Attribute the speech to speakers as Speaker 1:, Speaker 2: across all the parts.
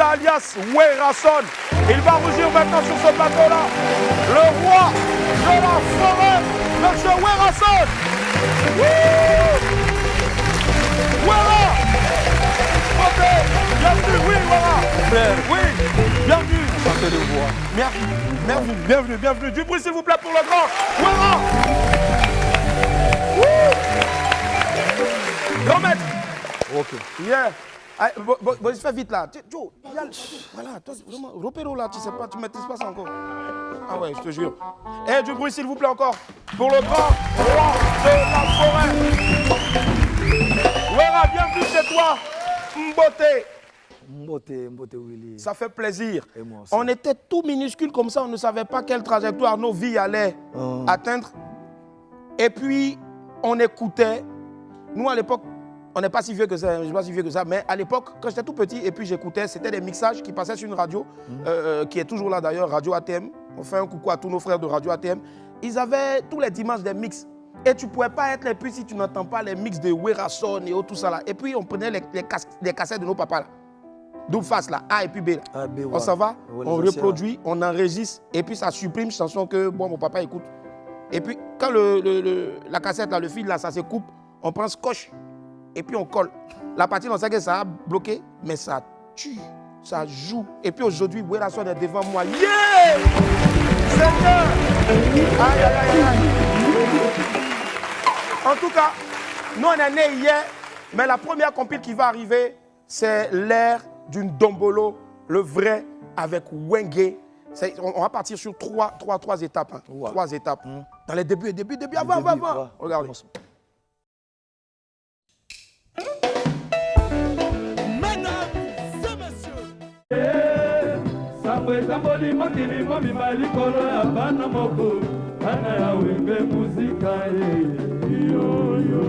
Speaker 1: Alias Werason. Il va rougir maintenant sur ce plateau-là. Le roi de la forêt, Monsieur Werason. Wera. Bienvenue, oui, Wera. Oui, bienvenue. Bienvenue. Du bruit, s'il vous plaît, pour le grand Wera. Grand maître.
Speaker 2: Ok.
Speaker 1: Yeah. Bon, fais vite là. Joe, voilà, toi, vraiment, Ropero là, tu sais pas, tu maîtrises pas ça encore. Ah ouais, je te jure. Et du bruit, s'il vous plaît, encore. Pour le grand roi de la forêt. Wera, bienvenue chez toi. Mbote Willy. Ça fait plaisir. Et moi aussi. On était tout minuscule comme ça, on ne savait pas quelle trajectoire nos vies allaient atteindre. Et puis, on écoutait. Nous, à l'époque, on n'est pas si vieux que ça, mais à l'époque, quand j'étais tout petit et puis j'écoutais, c'était des mixages qui passaient sur une radio, qui est toujours là d'ailleurs, Radio ATM. On fait un coucou à tous nos frères de Radio ATM. Ils avaient tous les dimanches des mix. Et tu ne pouvais pas être là, puis si tu n'entends pas les mix de Werason et tout ça là. Et puis on prenait les cassettes de nos papas là. Double face là, A et puis B là. On s'en va, on reproduit, on enregistre, et puis ça supprime chanson que bon, mon papa écoute. Et puis quand la cassette là, le fil là, ça se coupe, on prend scotch. Et puis on colle. La partie, on sait que ça a bloqué, mais ça tue, ça joue. Et puis aujourd'hui, Werason est devant moi. Yeah! Seigneur! Aïe, aïe, aïe, aïe. En tout cas, nous on est nés hier, mais la première compil qui va arriver, c'est l'ère d'une Dombolo, le vrai, avec Wenge. On va partir sur trois étapes. Hein. Wow. 3 étapes. Dans les débuts, avant. Regardez.
Speaker 3: Saboli mokili mobimba likolo ya bana moko bana ya wenge muzika yoyo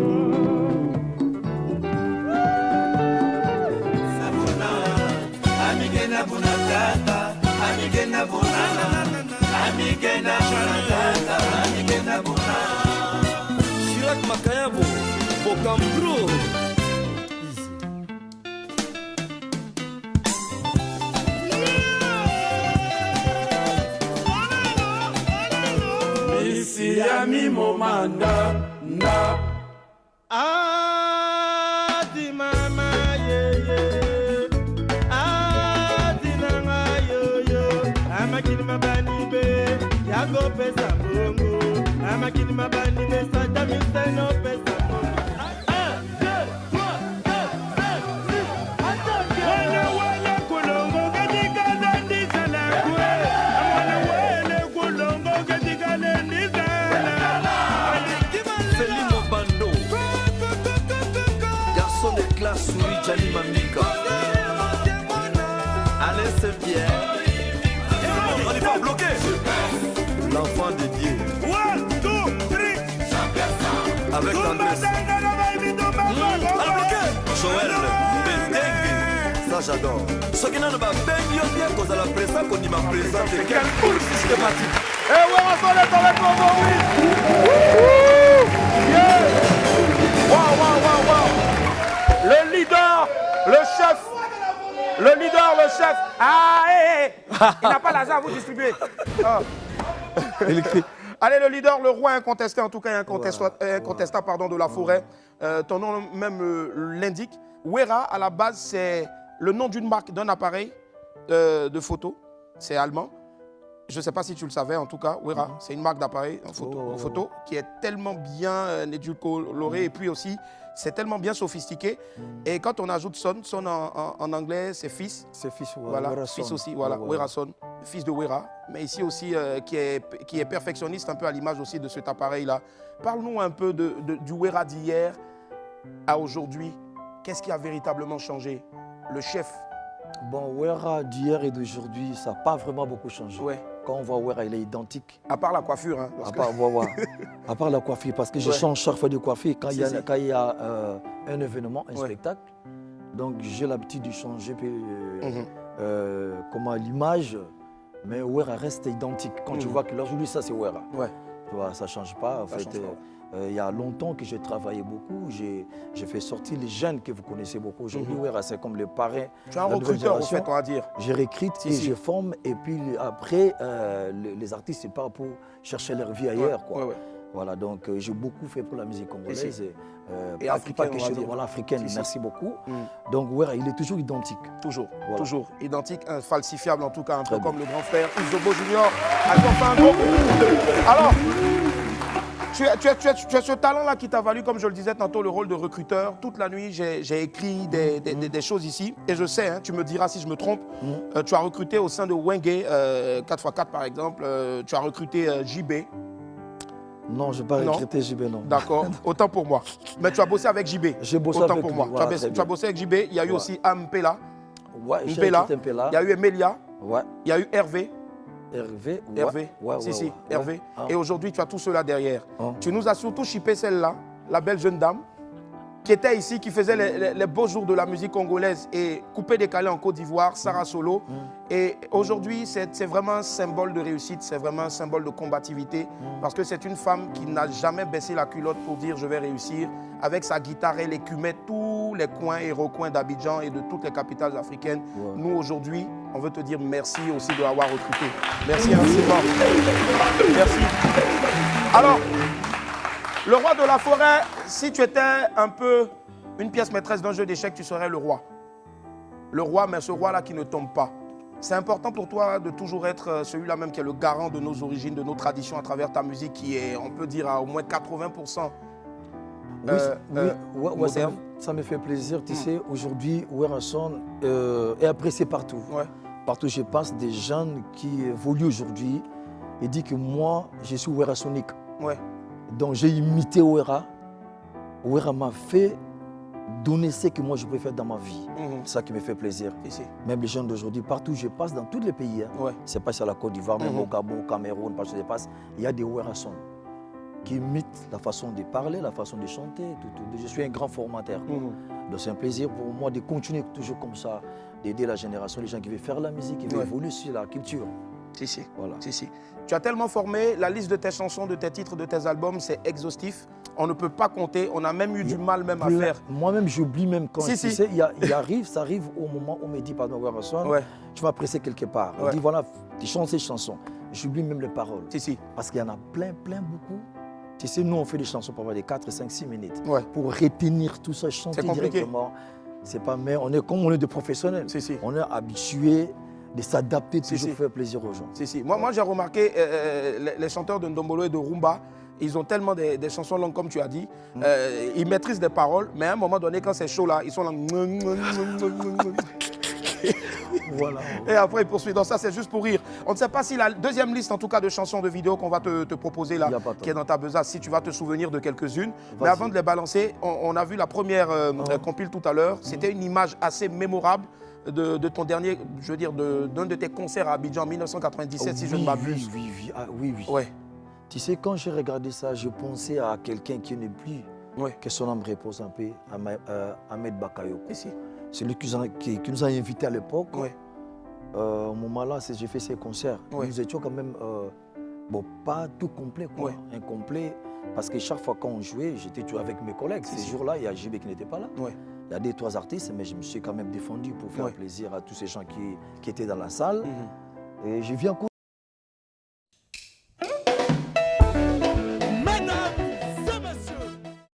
Speaker 3: sabona amigena bunatata amigena bunana amigena bunatata amigena bunana Chirac Makayabo Bokambro Yami momanda na adi mama ye adi nanga yo amakini mabani be yago pesa bongo amakini mabani be sata miseno pesa Souris Jali Mamika Alain Saint-Pierre on n'est pas bloqué l'enfant de Dieu 1, 2, 3 avec Andrés Joël Bendengue ça j'adore ce qui n'a pas bien bien cause à la présence qu'on y m'a présenté quel cours systématique
Speaker 1: et Werason est dans les combos oui wow. Le leader, le chef. Ah, il n'a pas l'argent à vous distribuer. Allez, le leader, le roi incontesté, en tout cas incontestable pardon, de la forêt. Ton nom même l'indique. Wera, à la base, c'est le nom d'une marque, d'un appareil de photo. C'est allemand. Je ne sais pas si tu le savais, en tout cas, Wera, c'est une marque d'appareil en photo qui est tellement bien édulcorée et puis aussi, c'est tellement bien sophistiqué. Et quand on ajoute son en anglais, c'est fils. C'est fils, voilà. Werason. Fils aussi, voilà, Werason, fils de Wera. Mais ici aussi, qui est perfectionniste, un peu à l'image aussi de cet appareil-là. Parle-nous un peu du Wera d'hier à aujourd'hui. Qu'est-ce qui a véritablement changé? Le chef.
Speaker 2: Bon, Wera d'hier et d'aujourd'hui, ça n'a pas vraiment beaucoup changé. Ouais. Quand on voit Wera, il est identique.
Speaker 1: À part la coiffure. Hein,
Speaker 2: à part la coiffure, parce que je change chaque fois de coiffure quand il y a un événement, un spectacle. Donc j'ai l'habitude de changer l'image, mais Wera reste identique. Quand tu vois que aujourd'hui, ça c'est Wera. Ouais. Tu vois, ça ne change pas. En fait, Il y a longtemps que j'ai travaillé beaucoup. J'ai fait sortir les jeunes que vous connaissez beaucoup. Aujourd'hui, c'est comme les parrains.
Speaker 1: Tu es un recruteur, au fait, on va dire.
Speaker 2: Je recrute et je forme. Et puis après, les artistes, ils partent pour chercher leur vie ailleurs. Quoi. Voilà, donc j'ai beaucoup fait pour la musique congolaise.
Speaker 1: Et africaine,
Speaker 2: voilà, africaine, merci beaucoup. Donc, ouais, il est toujours identique.
Speaker 1: Toujours,
Speaker 2: voilà.
Speaker 1: Toujours identique, infalsifiable en tout cas, un peu comme le grand frère Izobo Junior. Un gros coup. Alors, tu as ce talent-là qui t'a valu, comme je le disais tantôt, le rôle de recruteur. Toute la nuit, j'ai écrit des choses ici. Et je sais, hein, tu me diras si je me trompe, tu as recruté au sein de Wenge, 4x4 par exemple, tu as recruté JB.
Speaker 2: Non, je n'ai pas recruté JB, non.
Speaker 1: D'accord, autant pour moi. Mais tu as bossé avec JB.
Speaker 2: J'ai bossé
Speaker 1: autant
Speaker 2: avec
Speaker 1: pour moi.
Speaker 2: Voilà,
Speaker 1: tu as bossé avec JB. Il y a eu aussi Mpela.
Speaker 2: Ouais, j'ai recruté Mpela.
Speaker 1: Il y a eu Emelia.
Speaker 2: Ouais.
Speaker 1: Il y a eu Hervé.
Speaker 2: Hervé,
Speaker 1: Hervé. Et aujourd'hui, tu as tout cela derrière.
Speaker 2: Oh.
Speaker 1: Tu nous as surtout chippé celle-là, la belle jeune dame, qui était ici, qui faisait les beaux jours de la musique congolaise et coupé décalé en Côte d'Ivoire, Sarah Solo. Et aujourd'hui, c'est vraiment un symbole de réussite, c'est vraiment un symbole de combativité, parce que c'est une femme qui n'a jamais baissé la culotte pour dire « je vais réussir ». Avec sa guitare, elle écumait tous les coins et recoins d'Abidjan et de toutes les capitales africaines. Nous, aujourd'hui, on veut te dire merci aussi de l'avoir recruté. Merci infiniment. Merci. Alors, le roi de la forêt, si tu étais un peu une pièce maîtresse d'un jeu d'échecs, tu serais le roi. Le roi, mais ce roi-là qui ne tombe pas. C'est important pour toi de toujours être celui-là même qui est le garant de nos origines, de nos traditions à travers ta musique qui est, on peut dire, à au moins 80%.
Speaker 2: Ça me fait plaisir. Tu sais, aujourd'hui, Werason est apprécié partout. Partout où je passe, des jeunes qui évoluent aujourd'hui et disent que moi, je suis Werasonique. Donc j'ai imité Wera. Wera m'a fait donner ce que moi je peux faire dans ma vie. C'est ça qui me fait plaisir. Même les jeunes d'aujourd'hui, partout où je passe, dans tous les pays, c'est pas sur la Côte d'Ivoire, même au Gabon, au Cameroun, partout où je passe, il y a des Werason qui imitent la façon de parler, la façon de chanter. Je suis un grand formateur. Donc c'est un plaisir pour moi de continuer toujours comme ça, d'aider la génération, les gens qui veulent faire la musique, qui veulent évoluer sur la culture.
Speaker 1: Voilà. Tu as tellement formé, la liste de tes chansons, de tes titres, de tes albums, c'est exhaustif. On ne peut pas compter, on a même eu du mal même à faire.
Speaker 2: Moi-même, j'oublie même quand tu sais, ça arrive au moment où on me dit, pardon, Werason, tu vas presser quelque part. On dit, voilà, tu chantes ces chansons. J'oublie même les paroles. Parce qu'il y en a plein, beaucoup. Tu sais, nous, on fait des chansons pour avoir des 4, 5, 6 minutes. Pour retenir tout ça, chanter directement. C'est pas, mais on est comme on est des professionnels. On est habitués de s'adapter, toujours faire plaisir aux gens.
Speaker 1: Moi j'ai remarqué les chanteurs de Ndombolo et de Rumba, ils ont tellement des chansons longues comme tu as dit, ils maîtrisent des paroles, mais à un moment donné, quand c'est chaud là, ils sont là.
Speaker 2: Voilà.
Speaker 1: Et après, il poursuit. Donc ça, c'est juste pour rire. On ne sait pas si la deuxième liste, en tout cas, de chansons de vidéos qu'on va te proposer là, qui est dans ta besace, si tu vas te souvenir de quelques-unes. Mais avant de les balancer, on a vu la première compile tout à l'heure. C'était une image assez mémorable de ton dernier, je veux dire, d'un de tes concerts à Abidjan en 1997, si je ne m'abuse.
Speaker 2: Oui. Tu sais, quand j'ai regardé ça, je pensais à quelqu'un qui n'est plus, que son âme repose un peu, Ahmed Bakayoko. C'est lui qui nous a invités à l'époque. Au moment-là, j'ai fait ces concerts. Nous étions quand même, pas tout complet, incomplet. Parce que chaque fois qu'on jouait, j'étais toujours avec mes collègues. Ces jours-là, il y a JB qui n'était pas là. Il y a 2-3 artistes, mais je me suis quand même défendu pour faire plaisir à tous ces gens qui étaient dans la salle. Et je viens